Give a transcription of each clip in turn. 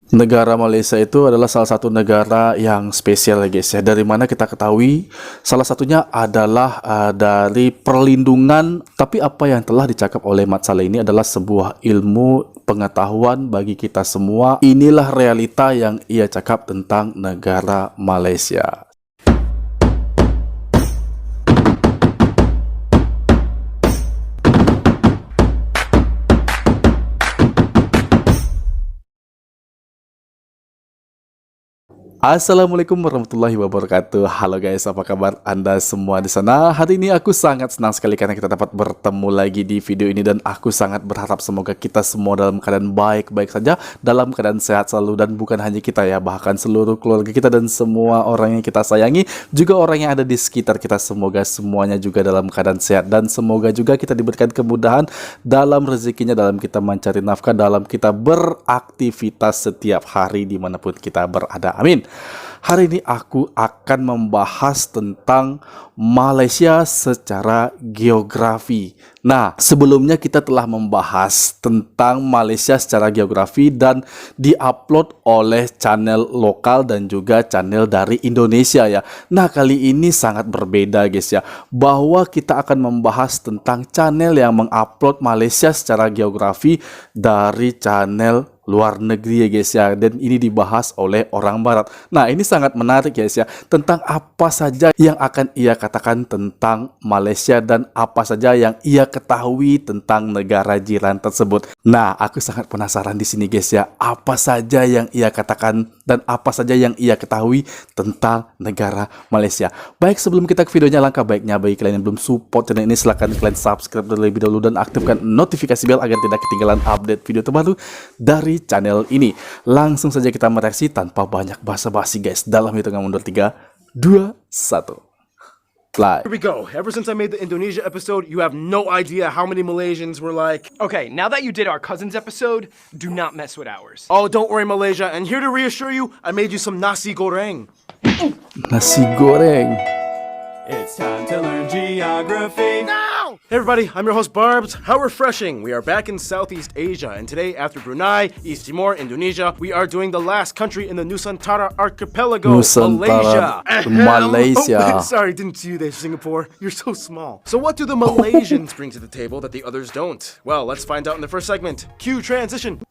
Negara Malaysia itu adalah salah satu negara yang spesial ya guys ya. Dari mana kita ketahui salah satunya adalah dari perlindungan. Tapi apa yang telah dicakap oleh Mat Saleh ini adalah sebuah ilmu pengetahuan bagi kita semua. Inilah realita yang ia cakap tentang negara Malaysia. Assalamualaikum warahmatullahi wabarakatuh. Halo guys, apa kabar Anda semua di sana? Hari ini aku sangat senang sekali karena kita dapat bertemu lagi di video ini, dan aku sangat berharap semoga kita semua dalam keadaan baik-baik saja, dalam keadaan sehat selalu, dan bukan hanya kita ya, bahkan seluruh keluarga kita dan semua orang yang kita sayangi, juga orang yang ada di sekitar kita, semoga semuanya juga dalam keadaan sehat, dan semoga juga kita diberikan kemudahan dalam rezekinya, dalam kita mencari nafkah, dalam kita beraktivitas setiap hari dimanapun kita berada. Amin. Hari ini aku akan membahas tentang Malaysia secara geografi. Nah, sebelumnya kita telah membahas tentang Malaysia secara geografi dan diupload oleh channel lokal dan juga channel dari Indonesia ya. Nah, kali ini sangat berbeda guys ya, bahwa kita akan membahas tentang channel yang mengupload Malaysia secara geografi dari channel luar negeri ya guys ya, dan ini dibahas oleh orang barat. Nah, ini sangat menarik guys ya, tentang apa saja yang akan ia katakan tentang Malaysia dan apa saja yang ia ketahui tentang negara jiran tersebut. Nah, aku sangat penasaran di sini guys ya, apa saja yang ia katakan dan apa saja yang ia ketahui tentang negara Malaysia. Baik, sebelum kita ke videonya, langkah baiknya bagi kalian yang belum support channel ini, silahkan kalian subscribe terlebih dahulu dan aktifkan notifikasi bel agar tidak ketinggalan update video terbaru dari channel ini. Langsung saja kita mereaksi tanpa banyak basa-basi guys, dalam hitungan mundur 3, 2, 1. Play. Here we go. Ever since I made the Indonesia episode, you have no idea how many Malaysians were like, okay, now that you did our cousins episode, do not mess with ours. oh, don't worry Malaysia, and here to reassure you, I made you some nasi goreng. Nasi goreng. It's time to learn geography. Now! Hey everybody, I'm your host Barbs. How refreshing. We are back in Southeast Asia, and today, after Brunei, East Timor, Indonesia, we are doing the last country in the Nusantara archipelago, Nusantara, Malaysia. Malaysia. Oh, sorry, didn't see you there, Singapore. You're so small. So what do the Malaysians bring to the table that the others don't? Well, let's find out in the first segment. Cue transition.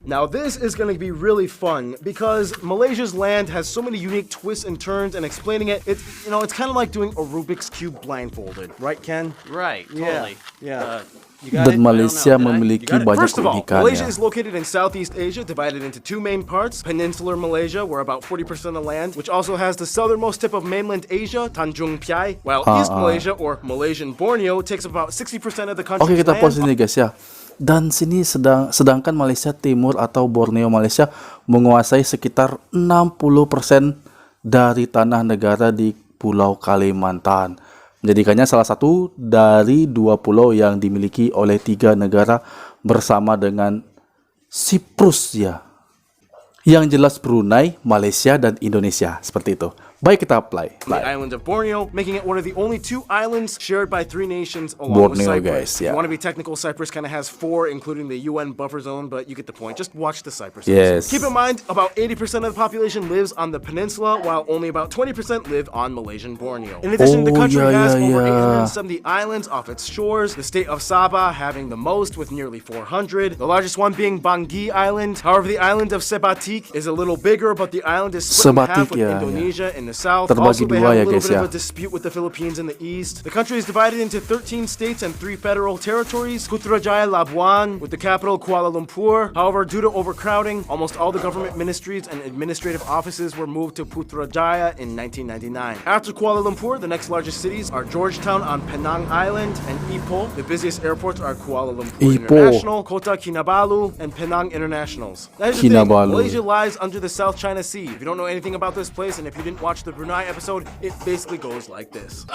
Now this is going to be really fun because Malaysia's land has so many unique twists and turns, and explaining it, it's kind of like doing a Rubik's Cube blindfolded, right Ken? Right, totally. Yeah. You got Dan it? Malaysia I don't know, did I? memiliki You got it. banyak First of all, Malaysia keunikannya. is located in Southeast Asia, divided into two main parts. Peninsular Malaysia, where about 40% of land, which also has the southernmost tip of mainland Asia, Tanjung Piai, while East Malaysia, or Malaysian Borneo, takes about 60% of the country's Oke, kita land. pause ini guys ya. Dan sini sedangkan Malaysia Timur atau Borneo Malaysia menguasai sekitar 60% dari tanah negara di Pulau Kalimantan, menjadikannya salah satu dari 2 pulau yang dimiliki oleh 3 negara bersama dengan Siprus ya. Yang jelas Brunei, Malaysia, dan Indonesia, seperti itu. Baik, kita play. The island of Borneo, making it one of the only 2 islands shared by 3 nations along Borneo, with Cyprus. guys, yeah. If you want to be technical, Cyprus kind of has 4, including the UN buffer zone, but you get the point. Just watch the Cyprus Yes. episode. Keep in mind, about 80% of the population lives on the peninsula, while only about 20% live on Malaysian Borneo. In addition, the country has over 870 islands off its shores, the state of Sabah having the most with nearly 400, the largest one being Bangi Island. However, the island of Sebatik is a little bigger, but the island is split in half with Indonesia in the south. Terbagi Also, they dua have ya a little guys bit ya. of a dispute with the Philippines in the east. The country is divided into 13 states and 3 federal territories. Putrajaya Labuan, with the capital Kuala Lumpur. However, due to overcrowding, almost all the government ministries and administrative offices were moved to Putrajaya in 1999. After Kuala Lumpur, the next largest cities are Georgetown on Penang Island and Ipoh. The busiest airports are Kuala Lumpur International, Kota Kinabalu, and Penang Internationals. That is the thing. Malaysia lies under the South China Sea. If you don't know anything about this place, and if you didn't watch watch the Brunei episode, it basically goes like this.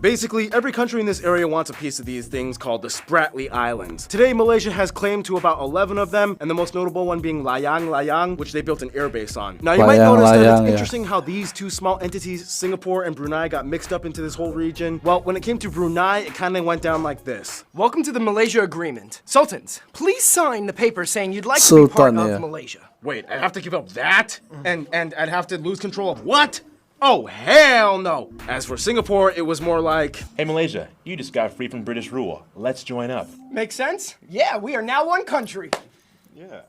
Basically, every country in this area wants a piece of these things called the Spratly Islands. Today, Malaysia has claim to about 11 of them, and the most notable one being Layang, which they built an airbase on. Now, you might notice that it's interesting how these two small entities, Singapore and Brunei, got mixed up into this whole region. Well, when it came to Brunei, it kind of went down like this. Welcome to the Malaysia Agreement. Sultans, please sign the paper saying you'd like to be part of Malaysia. Wait, I'd have to give up that? And I'd have to lose control of what? Oh, hell no! As for Singapore, it was more like, Hey Malaysia, you just got free from British rule. Let's join up. Makes sense? Yeah, we are now one country. Yeah.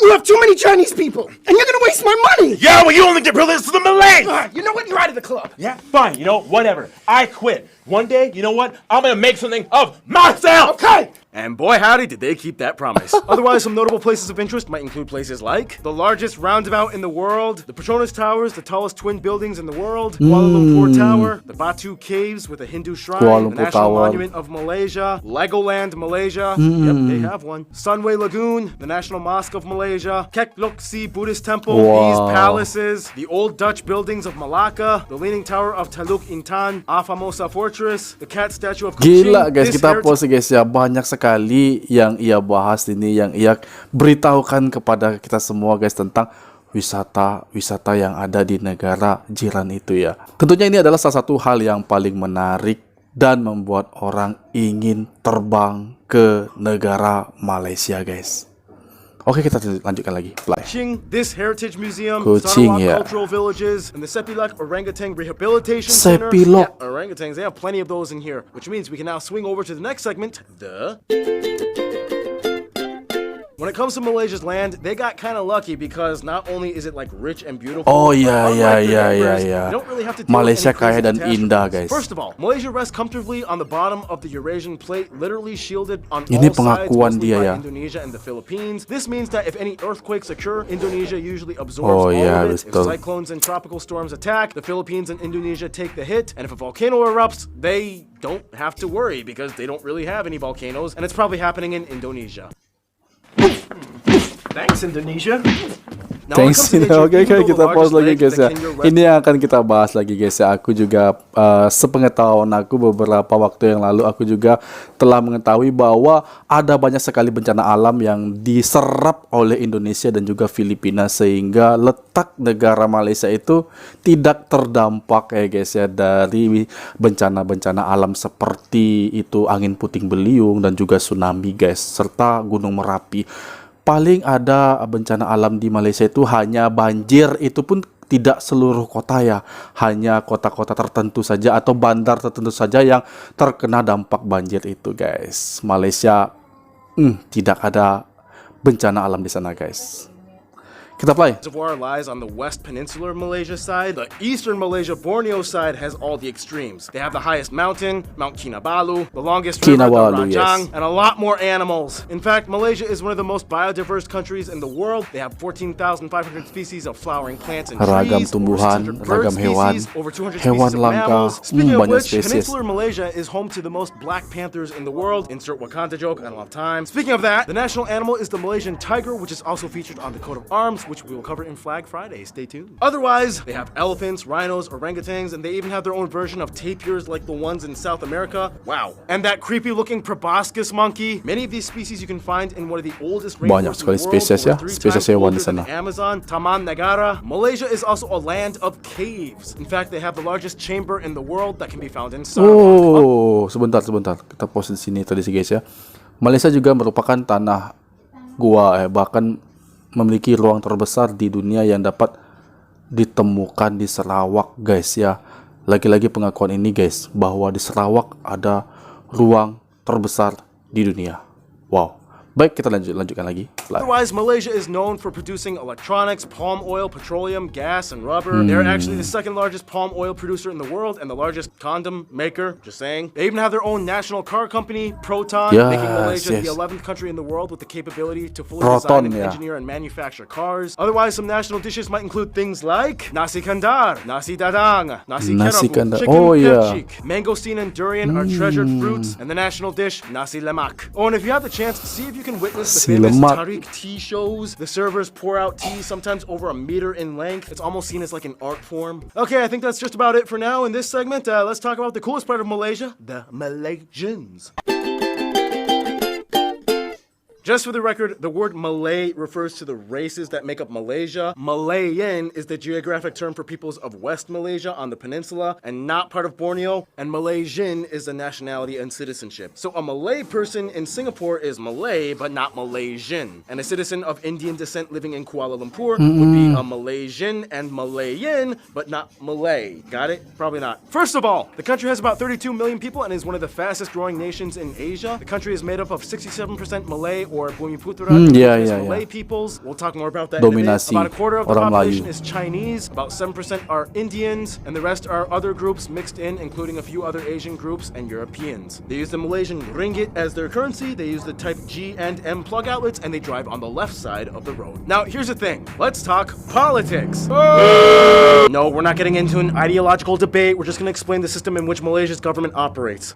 You have too many Chinese people, and you're gonna waste my money! Yeah, well you only get privileges to the Malays! You know what? You're out of the club. Yeah, fine, whatever. I quit. One day, you know what? I'm gonna make something of myself! Okay! and boy howdy did they keep that promise. Otherwise, some notable places of interest might include places like the largest roundabout in the world, the Petronas Towers, the tallest twin buildings in the world, Kuala Lumpur Tower, the Batu Caves with a Hindu shrine, the National Monument of Malaysia, Legoland Malaysia, yep, they have one, Sunway Lagoon, the National Mosque of Malaysia, Kek Lok Si Buddhist Temple, these palaces, the old Dutch buildings of Malacca, the Leaning Tower of Teluk Intan, Afamosa Fortress, the cat statue of Kuching. Gila guys, kita pause guys ya, banyak sekali yang ia bahas ini, yang ia beritahukan kepada kita semua guys tentang wisata yang ada di negara jiran itu ya. Tentunya ini adalah salah satu hal yang paling menarik dan membuat orang ingin terbang ke negara Malaysia guys. Oke, kita lanjutkan lagi. Kuching, this heritage museum, Kuching, Sarawak ya. cultural villages, and the Sepilak Orangutan Rehabilitation Sepilok. Center. Yeah, orangutans, they have plenty of those in here, which means we can now swing over to the next segment, When it comes to Malaysia's land, they got kind of lucky because not only is it like rich and beautiful, Oh but ya unlike their ya neighbors, ya. they don't really have to deal Malaysia with any kaya crazy dan indah catastrophes. guys. First of all, Malaysia rests comfortably on the bottom of the Eurasian plate, literally shielded on Ini all sides, pengakuan mostly dia by ya. Indonesia and the Philippines. This means that if any earthquakes occur, Indonesia usually absorbs all ya, of it. If betul. cyclones and tropical storms attack, the Philippines and Indonesia take the hit. And if a volcano erupts, they don't have to worry because they don't really have any volcanoes, and it's probably happening in Indonesia. Thanks, Indonesia. Now, when it comes Thanks. to nature, Oke, even though the kita pause largest lagi lake guys that ya. can your Ini yang akan kita bahas lagi guys ya. Aku juga sepengetahuan aku beberapa waktu yang lalu aku juga telah mengetahui bahwa ada banyak sekali bencana alam yang diserap oleh Indonesia dan juga Filipina sehingga letak negara Malaysia itu tidak terdampak ya guys ya dari bencana-bencana alam seperti itu angin puting beliung dan juga tsunami guys serta Gunung Merapi. Paling ada bencana alam di Malaysia itu hanya banjir, itu pun tidak seluruh kota ya, hanya kota-kota tertentu saja atau bandar tertentu saja yang terkena dampak banjir itu guys. Malaysia tidak ada bencana alam di sana guys. Kita play. Reservoir lies on the west peninsular Malaysia side. The eastern Malaysia Borneo side has all the extremes. They have the highest mountain, Mount Kinabalu, the longest river, the Kinabalu, Rajang, yes. and a lot more animals. In fact, Malaysia is one of the most biodiverse countries in the world. They have 14,500 species of flowering plants and Ragam trees, tumbuhan, over 600 bird ragam hewan, species, over 200 hewan species of langka, mammals. Speaking of banyak which, spesies. peninsular Malaysia is home to the most black panthers in the world. Insert Wakanda joke, I don't have time. Speaking of that, the national animal is the Malaysian tiger, which is also featured on the coat of arms, which we will cover in Flag Friday. Stay tuned. Otherwise, they have elephants, rhinos, orangutans, and they even have their own version of tapirs like the ones in South America. Wow. And that creepy-looking proboscis monkey. Many of these species you can find in one of the oldest Banyak rainforests in sekali the world, spesies ya, over 3 spesies times hewan older di than sana. the Amazon, Taman Negara. Malaysia is also a land of caves. In fact, they have the largest chamber in the world that can be found in Sarawak. Oh, sebentar. Kita pause di sini tadi sih guys ya. Malaysia juga merupakan tanah gua bahkan memiliki ruang terbesar di dunia yang dapat ditemukan di Sarawak guys ya. Lagi-lagi pengakuan ini guys bahwa di Sarawak ada ruang terbesar di dunia. Wow. Baik, kita lanjutkan lagi. Otherwise, Malaysia is known for producing electronics, palm oil, petroleum, gas, and rubber. They're actually the second largest palm oil producer in the world and the largest condom maker. Just saying. They even have their own national car company, Proton, making Malaysia the 11th country in the world with the capability to fully design and engineer and manufacture cars. Otherwise, some national dishes might include things like nasi kandar, nasi dadang, nasi kerabu, chicken percik, mangosteen and durian are treasured fruits, and the national dish, nasi lemak. Oh, and if you have the chance, see if you can witness the Si famous lemak. tarik tea shows. The servers pour out tea, sometimes over a meter in length. It's almost seen as like an art form. Okay, I think that's just about it for now in this segment. Let's talk about the coolest part of Malaysia, the Malaysians. Just for the record, the word Malay refers to the races that make up Malaysia. Malayan is the geographic term for peoples of West Malaysia on the peninsula and not part of Borneo. And Malaysian is the nationality and citizenship. So a Malay person in Singapore is Malay, but not Malaysian. And a citizen of Indian descent living in Kuala Lumpur would be a Malaysian and Malayan, but not Malay. Got it? Probably not. First of all, the country has about 32 million people and is one of the fastest growing nations in Asia. The country is made up of 67% Malay or Bumiputra, Malay peoples. We'll talk more about that Dominasi in a bit. About a quarter of the orang population Melayu. is Chinese, about 7% are Indians, and the rest are other groups mixed in, including a few other Asian groups and Europeans. They use the Malaysian ringgit as their currency, they use the type G and M plug outlets, and they drive on the left side of the road. Now, here's the thing. Let's talk politics. No, we're not getting into an ideological debate. We're just going to explain the system in which Malaysia's government operates.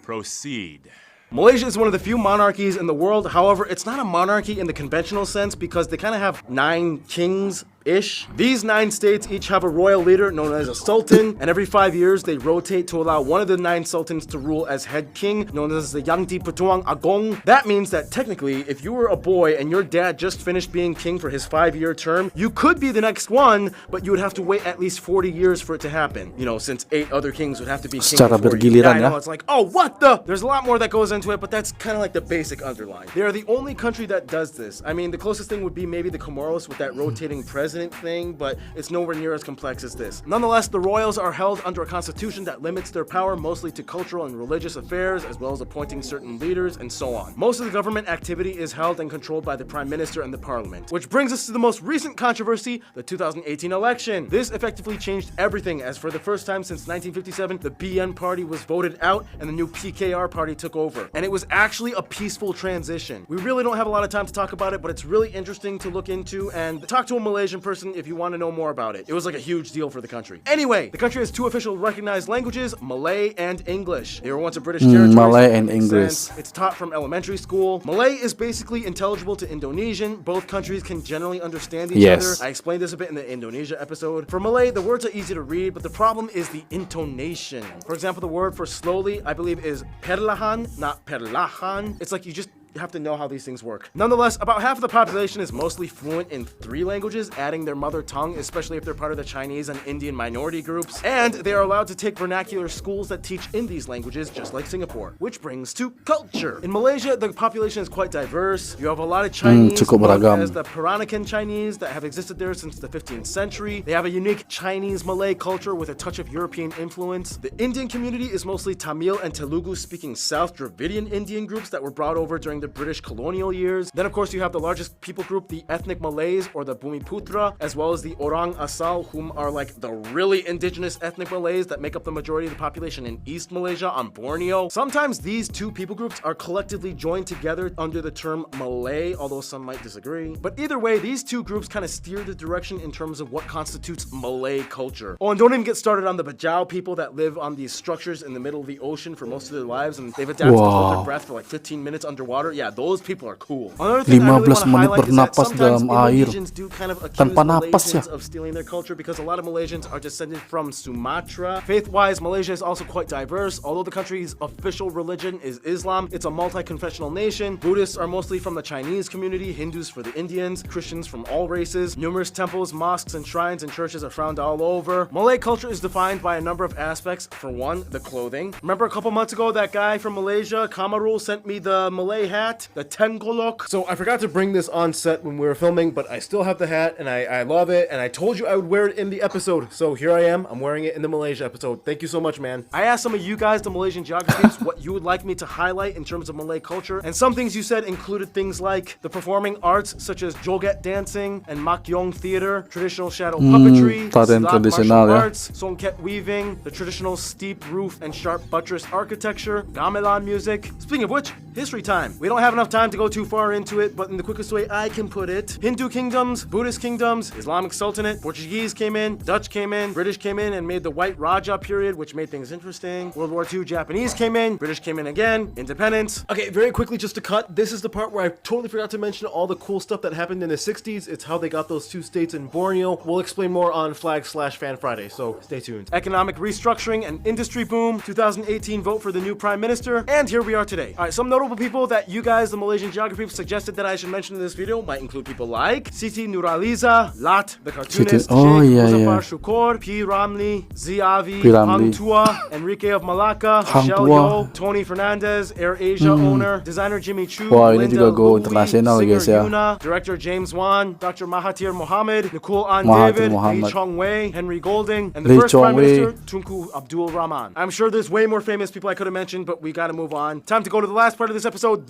Proceed. Malaysia is one of the few monarchies in the world. However, it's not a monarchy in the conventional sense because they kind of have 9 kings-ish. These 9 states each have a royal leader known as a sultan, and every 5 years they rotate to allow one of the 9 sultans to rule as head king, known as the Yang di Pertuan Agong. That means that technically, if you were a boy and your dad just finished being king for his 5-year term, you could be the next one, but you would have to wait at least 40 years for it to happen. You know, since 8 other kings would have to be king Secara before you. bergiliran, Yeah, I know, ya. it's like, oh, what the? There's a lot more that goes into it, but that's kind of like the basic underline. They are the only country that does this. I mean, the closest thing would be maybe the Comoros with that rotating president thing, but it's nowhere near as complex as this. Nonetheless, the royals are held under a constitution that limits their power mostly to cultural and religious affairs, as well as appointing certain leaders and so on. Most of the government activity is held and controlled by the prime minister and the parliament. Which brings us to the most recent controversy, the 2018 election. This effectively changed everything, as for the first time since 1957, the BN party was voted out and the new PKR party took over. And it was actually a peaceful transition. We really don't have a lot of time to talk about it, but it's really interesting to look into and talk to a Malaysian person if you want to know more about it. It was like a huge deal for the country. Anyway, the country has 2 official recognized languages, Malay and English. They were once a British territory. Malay and so it makes English. sense. It's taught from elementary school. Malay is basically intelligible to Indonesian. Both countries can generally understand each Yes. other. I explained this a bit in the Indonesia episode. For Malay, the words are easy to read, but the problem is the intonation. For example, the word for slowly, I believe, is perlahan, not perlahan. It's like you just have to know how these things work. Nonetheless, about half of the population is mostly fluent in 3 languages, adding their mother tongue, especially if they're part of the Chinese and Indian minority groups. And they are allowed to take vernacular schools that teach in these languages, just like Singapore. Which brings to culture. In Malaysia, the population is quite diverse. You have a lot of Chinese, cukup known beragam. as the Peranakan Chinese, that have existed there since the 15th century. They have a unique Chinese-Malay culture with a touch of European influence. The Indian community is mostly Tamil and Telugu-speaking South Dravidian Indian groups that were brought over during the British colonial years. Then, of course, you have the largest people group, the ethnic Malays, or the Bumiputra, as well as the Orang Asal, whom are like the really indigenous ethnic Malays that make up the majority of the population in East Malaysia on Borneo. Sometimes these 2 people groups are collectively joined together under the term Malay, although some might disagree. But either way, these 2 groups kind of steer the direction in terms of what constitutes Malay culture. Oh, and don't even get started on the Bajau people that live on these structures in the middle of the ocean for most of their lives, and they've adapted to hold their breath for like 15 minutes underwater. Yeah, those people are cool. Another thing I really want to 15 menit highlight is that bernapas sometimes dalam air. Indonesians do kind of accuse Tanpa napas, Malaysians ya. of stealing their culture because a lot of Malaysians are descended from Sumatra. Faith-wise, Malaysia is also quite diverse. Although the country's official religion is Islam, it's a multi-confessional nation. Buddhists are mostly from the Chinese community, Hindus for the Indians, Christians from all races. Numerous temples, mosques, and shrines and churches are found all over. Malay culture is defined by a number of aspects. For one, the clothing. Remember a couple months ago that guy from Malaysia, Kamarul, sent me the Malay hat, the Tenggolok. So I forgot to bring this on set when we were filming, but I still have the hat and I love it, and I told you I would wear it in the episode. So here I am, I'm wearing it in the Malaysia episode. Thank you so much, man. I asked some of you guys, the Malaysian geographies, what you would like me to highlight in terms of Malay culture, and some things you said included things like the performing arts such as joget dancing and makyong theater, traditional shadow puppetry, tarian Silat tradisional, martial ya. arts, songket weaving, the traditional steep roof and sharp buttress architecture, gamelan music. Speaking of which, history time. We We don't have enough time to go too far into it, but in the quickest way I can put it, Hindu kingdoms, Buddhist kingdoms, Islamic Sultanate, Portuguese came in, Dutch came in, British came in and made the White Raja period, which made things interesting. World War II, Japanese came in, British came in again, independence. Okay, very quickly just to cut, this is the part where I totally forgot to mention all the cool stuff that happened in the 60s. It's how they got those 2 states in Borneo. We'll explain more on Flag/Fan Friday, so stay tuned. Economic restructuring and industry boom, 2018 vote for the new prime minister, and here we are today. Alright, some notable people that you guys, the Malaysian geography, suggested that I should mention in this video might include people like Siti Nurhaliza, Lat, the cartoonist, Muzaffar Shukor, P. Ramlee, Ziavi, Hang Tua, Enrique of Malacca, Michelle Yeoh, Tony Fernandez, Air Asia owner, designer Jimmy Choo, Linda Louis, singer Yuna, director James Wan, Dr. Mahathir Mohamad, Nikul An David, Lee Chong Wei, Henry Golding, and the first prime minister, Tunku Abdul Rahman. I'm sure there's way more famous people I could have mentioned, but we gotta move on. Time to go to the last part of this episode,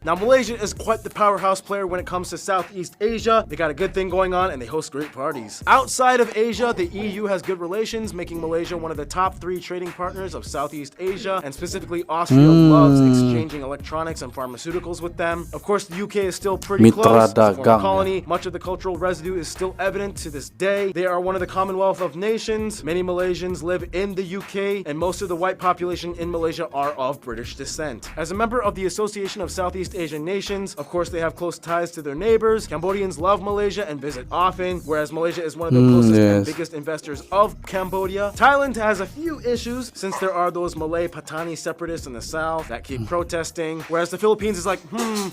Now, Malaysia is quite the powerhouse player when it comes to Southeast Asia. They got a good thing going on and they host great parties. Outside of Asia, the EU has good relations, making Malaysia one of the top 3 trading partners of Southeast Asia, and specifically Austria loves exchanging electronics and pharmaceuticals with them. Of course, the UK is still pretty close. It's a former colony. Much of the cultural residue is still evident to this day. They are one of the Commonwealth of Nations. Many Malaysians live in the UK, and most of the white population in Malaysia are of British descent. As a member of the Association of Southeast Asian nations, of course they have close ties to their neighbors. Cambodians love Malaysia and visit often, whereas Malaysia is one of the closest and biggest investors of Cambodia. Thailand has a few issues since there are those Malay Patani separatists in the south that keep protesting, whereas the Philippines is like,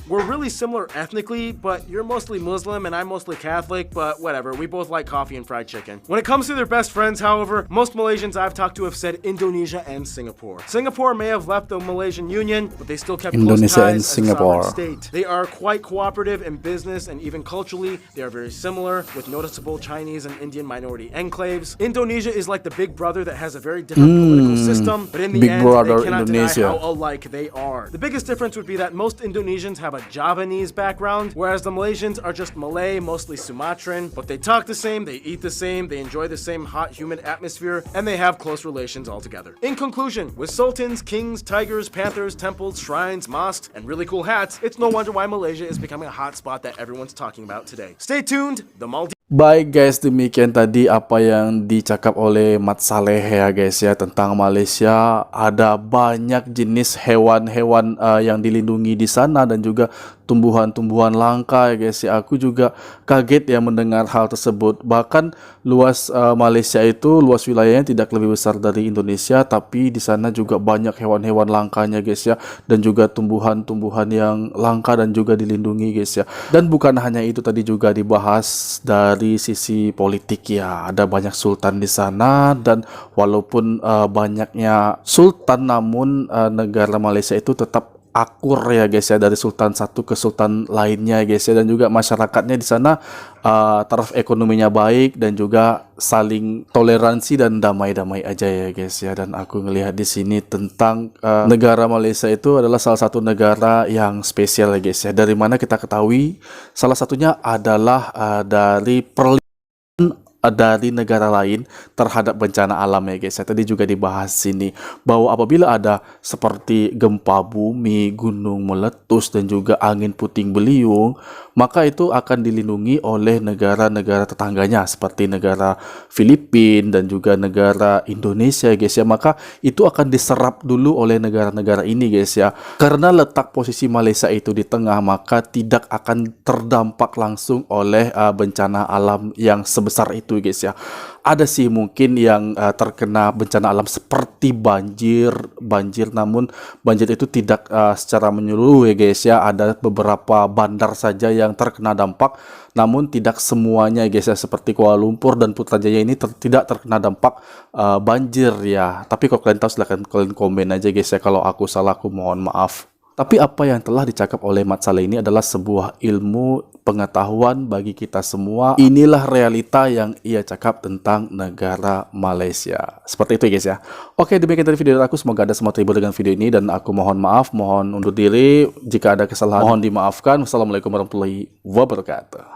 we're really similar ethnically, but you're mostly Muslim and I'm mostly Catholic, but whatever, we both like coffee and fried chicken. When it comes to their best friends, however, most Malaysians I've talked to have said Indonesia and Singapore. Singapore may have left the Malaysian Union, but they still kept close ties and Singapore state. They are quite cooperative in business and even culturally. They are very similar, with noticeable Chinese and Indian minority enclaves. Indonesia is like the big brother that has a very different political system, but in the end, they cannot deny how alike they are. The biggest difference would be that most Indonesians have a Javanese background, whereas the Malaysians are just Malay, mostly Sumatran, but they talk the same, they eat the same, they enjoy the same hot, humid atmosphere, and they have close relations altogether. In conclusion, with sultans, kings, tigers, panthers, temples, shrines, mosques, and really cool hats, it's no wonder why Malaysia is becoming a hot spot that everyone's talking about today. Stay tuned, the Maldives. Baik guys, demikian tadi apa yang dicakap oleh Mat Saleh ya guys ya tentang Malaysia. Ada banyak jenis hewan-hewan yang dilindungi di sana dan juga tumbuhan-tumbuhan langka ya guys ya. Aku juga kaget ya mendengar hal tersebut. Bahkan luas Malaysia itu, luas wilayahnya tidak lebih besar dari Indonesia, tapi di sana juga banyak hewan-hewan langkanya guys ya, dan juga tumbuhan-tumbuhan yang langka dan juga dilindungi guys ya. Dan bukan hanya itu, tadi juga dibahas dari sisi politik ya. Ada banyak sultan di sana, dan walaupun banyaknya sultan, namun negara Malaysia itu tetap akur ya guys ya, dari sultan satu ke sultan lainnya guys ya. Dan juga masyarakatnya di sana taraf ekonominya baik dan juga saling toleransi dan damai-damai aja ya guys ya. Dan aku ngelihat di sini tentang negara Malaysia itu adalah salah satu negara yang spesial ya guys ya. Dari mana kita ketahui salah satunya adalah dari perlindungan dari negara lain terhadap bencana alam ya guys. Tadi juga dibahas sini bahwa apabila ada seperti gempa bumi, gunung meletus dan juga angin puting beliung, maka itu akan dilindungi oleh negara-negara tetangganya seperti negara Filipina dan juga negara Indonesia guys ya. Maka itu akan diserap dulu oleh negara-negara ini guys ya. Karena letak posisi Malaysia itu di tengah, maka tidak akan terdampak langsung oleh bencana alam yang sebesar itu guys ya. Ada sih mungkin yang terkena bencana alam seperti banjir, namun banjir itu tidak secara menyeluruh ya guys ya. Ada beberapa bandar saja yang terkena dampak, namun tidak semuanya guys ya, seperti Kuala Lumpur dan Putrajaya ini tidak terkena dampak banjir ya. Tapi kalau kalian tahu silahkan kalian komen aja guys ya. Kalau aku salah, aku mohon maaf. Tapi apa yang telah dicakap oleh Mat Saleh ini adalah sebuah ilmu pengetahuan bagi kita semua. Inilah realita yang ia cakap tentang negara Malaysia. Seperti itu guys ya. Oke, demikian dari video dari aku. Semoga Anda semua terhibur dengan video ini, dan aku mohon maaf, mohon undur diri. Jika ada kesalahan mohon dimaafkan. Wassalamualaikum warahmatullahi wabarakatuh.